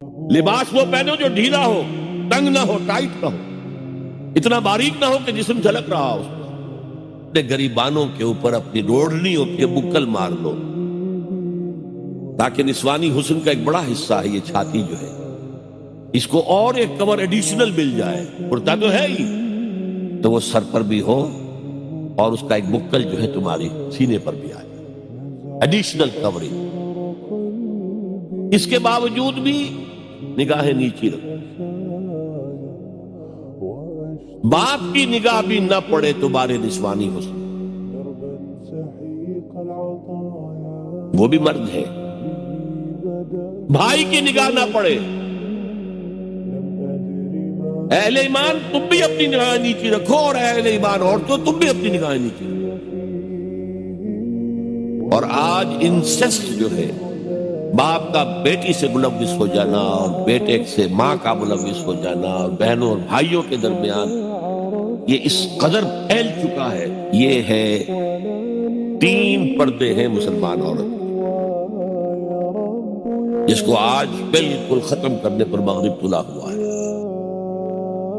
لباس وہ پہنو جو ڈھیلا ہو، تنگ نہ ہو، ٹائٹ نہ ہو، اتنا باریک نہ ہو کہ جسم جھلک رہا ہو. اپنے گریبانوں کے اوپر اپنی روڑنی ہوتی ہے بکل مار دو، تاکہ نسوانی حسن کا ایک بڑا حصہ ہے یہ چھاتی جو ہے، اس کو اور ایک کور ایڈیشنل مل جائے. کرتا تو ہے ہی، تو وہ سر پر بھی ہو اور اس کا ایک بکل جو ہے تمہاری سینے پر بھی آئے، ایڈیشنل کورنگ. اس کے باوجود بھی نگاہیں نیچی رکھو. باپ کی نگاہ بھی نہ پڑے تمہارے نسوانی حسن، وہ بھی مرد ہے. بھائی کی نگاہ نہ پڑے. اہل ایمان تم بھی اپنی نگاہیں نیچی رکھو، اور اہل ایمان عورتوں تم بھی اپنی نگاہیں نیچی رکھو. اور آج انسسٹ جو ہے، باپ کا بیٹی سے ملوث ہو جانا اور بیٹے سے ماں کا ملوث ہو جانا اور بہنوں اور بھائیوں کے درمیان، یہ اس قدر پھیل چکا ہے. یہ ہے 3 پردے ہیں مسلمان عورت، جس کو آج بالکل ختم کرنے پر مغرب طلوع ہوا ہے.